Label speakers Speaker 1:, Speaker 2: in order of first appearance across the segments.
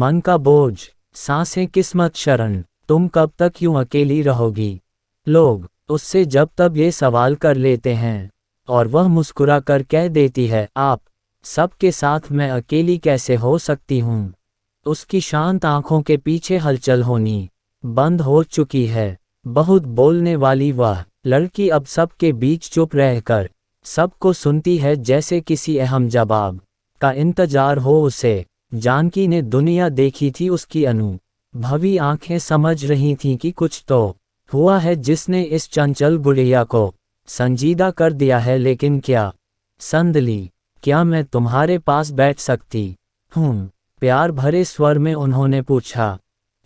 Speaker 1: मन का बोझ, सांसें किस्मत शरण, तुम कब तक यूं अकेली रहोगी। लोग उससे जब तब ये सवाल कर लेते हैं और वह मुस्कुरा कर कह देती है, आप सबके साथ मैं अकेली कैसे हो सकती हूँ। उसकी शांत आंखों के पीछे हलचल होनी बंद हो चुकी है। बहुत बोलने वाली वह लड़की अब सबके बीच चुप रहकर सबको सुनती है, जैसे किसी अहम जवाब का इंतजार हो उसे। जानकी ने दुनिया देखी थी, उसकी अनुभवी आंखें समझ रही थीं कि कुछ तो हुआ है जिसने इस चंचल गुड़िया को संजीदा कर दिया है। लेकिन क्या? संदली, क्या मैं तुम्हारे पास बैठ सकती हूँ? प्यार भरे स्वर में उन्होंने पूछा।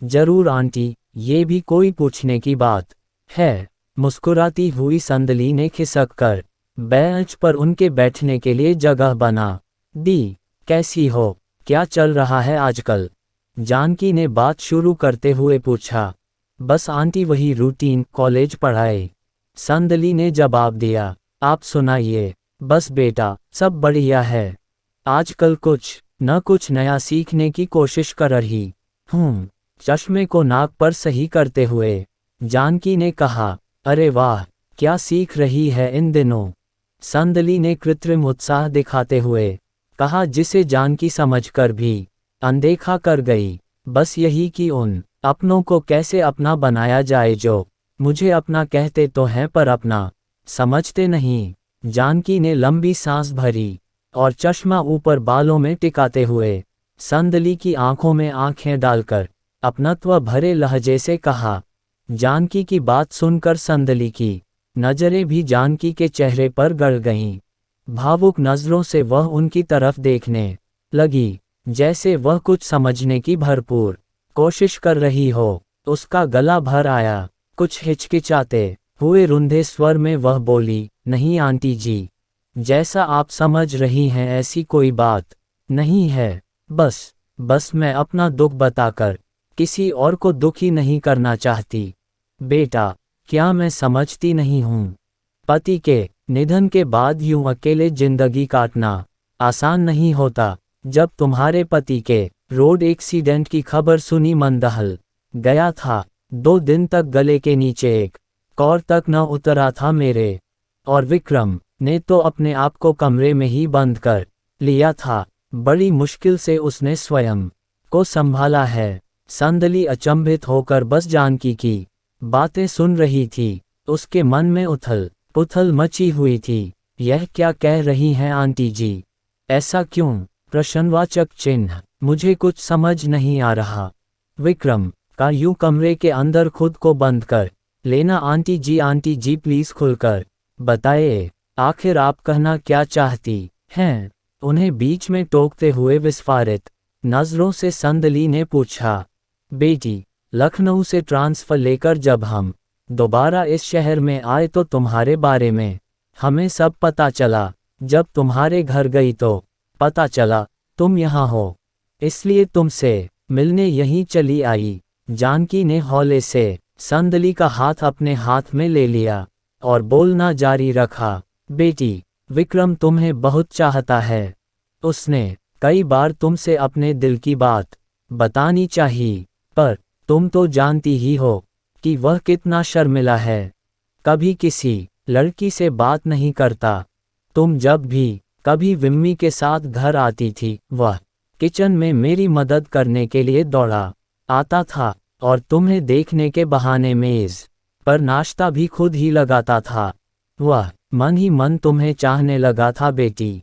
Speaker 1: जरूर आंटी, ये भी कोई पूछने की बात है। मुस्कुराती हुई संदली ने खिसक कर बेंच पर उनके बैठने के लिए जगह बना दी। कैसी हो? क्या चल रहा है आजकल? जानकी ने बात शुरू करते हुए पूछा। बस आंटी, वही रूटीन, कॉलेज पढ़ाई, संदली ने जवाब दिया। आप सुनाइए। बस बेटा, सब बढ़िया है। आजकल कुछ न कुछ नया सीखने की कोशिश कर रही हूँ, चश्मे को नाक पर सही करते हुए जानकी ने कहा। अरे वाह, क्या सीख रही है इन दिनों? संदली ने कृत्रिम उत्साह दिखाते हुए कहा, जिसे जानकी समझकर भी अनदेखा कर गई। बस यही कि उन अपनों को कैसे अपना बनाया जाए जो मुझे अपना कहते तो हैं पर अपना समझते नहीं। जानकी ने लंबी सांस भरी और चश्मा ऊपर बालों में टिकाते हुए संदली की आंखों में आंखें डालकर अपनत्व भरे लहजे से कहा। जानकी की बात सुनकर संदली की नजरें भी जानकी के चेहरे पर गड़ गईं। भावुक नजरों से वह उनकी तरफ देखने लगी, जैसे वह कुछ समझने की भरपूर कोशिश कर रही हो। उसका गला भर आया। कुछ हिचकिचाते हुए रुंधे स्वर में वह बोली, नहीं आंटी जी, जैसा आप समझ रही हैं ऐसी कोई बात नहीं है। बस मैं अपना दुख बताकर किसी और को दुखी नहीं करना चाहती। बेटा, क्या मैं समझती नहीं हूँ? पति के निधन के बाद यूं अकेले जिंदगी काटना आसान नहीं होता। जब तुम्हारे पति के रोड एक्सीडेंट की खबर सुनी, मन दहल गया था। 2 दिन तक गले के नीचे एक कौर तक न उतरा था मेरे, और विक्रम ने तो अपने आप को कमरे में ही बंद कर लिया था। बड़ी मुश्किल से उसने स्वयं को संभाला है। संदली अचंभित होकर बस जानकी की बातें सुन रही थी। उसके मन में उथल पुथल मची हुई थी। यह क्या कह रही हैं आंटी जी? ऐसा क्यों? प्रश्नवाचक चिन्ह। मुझे कुछ समझ नहीं आ रहा। विक्रम का यूं कमरे के अंदर खुद को बंद कर लेना। आंटी जी प्लीज खुलकर बताइए, आखिर आप कहना क्या चाहती हैं? उन्हें बीच में टोकते हुए विस्फारित नजरों से संदली ने पूछा। बेटी, लखनऊ से ट्रांसफर लेकर जब हम दोबारा इस शहर में आए तो तुम्हारे बारे में हमें सब पता चला। जब तुम्हारे घर गई तो पता चला तुम यहाँ हो, इसलिए तुमसे मिलने यहीं चली आई। जानकी ने हौले से संदली का हाथ अपने हाथ में ले लिया और बोलना जारी रखा। बेटी, विक्रम तुम्हें बहुत चाहता है। उसने कई बार तुमसे अपने दिल की बात बतानी चाहिए, पर तुम तो जानती ही हो कि वह कितना शर्मिला है, कभी किसी लड़की से बात नहीं करता। तुम जब भी कभी विम्मी के साथ घर आती थी, वह किचन में मेरी मदद करने के लिए दौड़ा आता था और तुम्हें देखने के बहाने मेज पर नाश्ता भी खुद ही लगाता था। वह मन ही मन तुम्हें चाहने लगा था बेटी।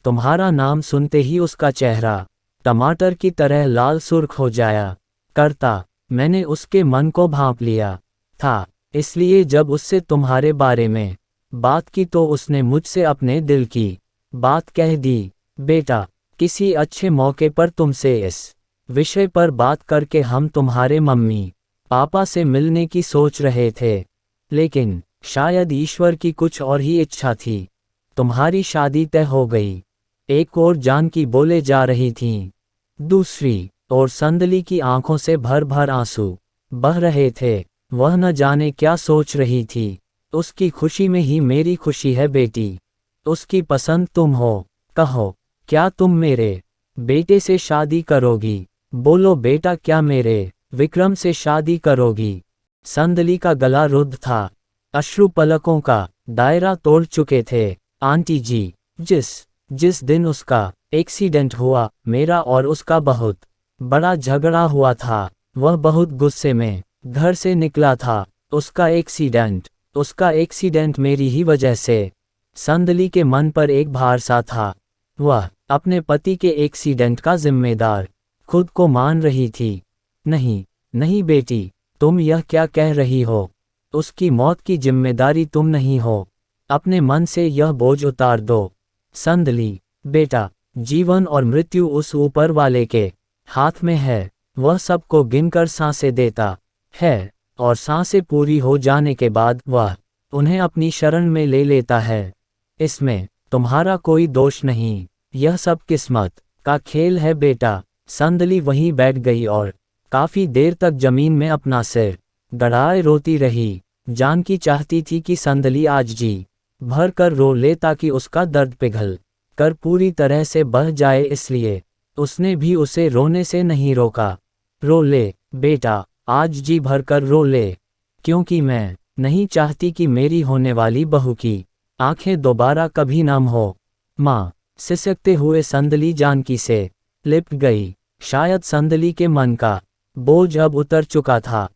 Speaker 1: तुम्हारा नाम सुनते ही उसका चेहरा टमाटर की तरह लाल सुर्ख हो जाया करता। मैंने उसके मन को भांप लिया था, इसलिए जब उससे तुम्हारे बारे में बात की तो उसने मुझसे अपने दिल की बात कह दी। बेटा, किसी अच्छे मौके पर तुमसे इस विषय पर बात करके हम तुम्हारे मम्मी पापा से मिलने की सोच रहे थे, लेकिन शायद ईश्वर की कुछ और ही इच्छा थी। तुम्हारी शादी तय हो गई। एक और जानकी बोले जा रही थीं, दूसरी और संदली की आंखों से भर भर आंसू बह रहे थे। वह न जाने क्या सोच रही थी। उसकी खुशी में ही मेरी खुशी है बेटी। उसकी पसंद तुम हो। कहो, क्या तुम मेरे बेटे से शादी करोगी? बोलो बेटा, क्या मेरे विक्रम से शादी करोगी? संदली का गला रुद्ध था। अश्रु पलकों का दायरा तोड़ चुके थे। आंटी जी, जिस दिन उसका एक्सीडेंट हुआ, मेरा और उसका बहुत बड़ा झगड़ा हुआ था। वह बहुत गुस्से में घर से निकला था। उसका एक्सीडेंट मेरी ही वजह से। संदली के मन पर एक भार सा था। वह अपने पति के एक्सीडेंट का जिम्मेदार खुद को मान रही थी। नहीं, नहीं बेटी, तुम यह क्या कह रही हो? उसकी मौत की जिम्मेदारी तुम नहीं हो। अपने मन से यह बोझ उतार दो। संदली, बेटा, जीवन और मृत्यु उस ऊपर वाले के हाथ में है। वह सबको गिनकर सांसें देता है, और सांसें पूरी हो जाने के बाद वह उन्हें अपनी शरण में ले लेता है। इसमें तुम्हारा कोई दोष नहीं, यह सब किस्मत का खेल है बेटा। संदली वहीं बैठ गई और काफी देर तक जमीन में अपना सिर गड़ाए रोती रही। जानकी चाहती थी कि संदली आज जी भर कर रो ले ताकि उसका दर्द पिघल कर पूरी तरह से बह जाए, इसलिए उसने भी उसे रोने से नहीं रोका। रो ले बेटा, आज जी भर कर रो ले, क्योंकि मैं नहीं चाहती कि मेरी होने वाली बहू की आंखें दोबारा कभी नम हो। माँ, सिसकते हुए संदली जानकी से लिपट गई। शायद संदली के मन का बोझ अब उतर चुका था।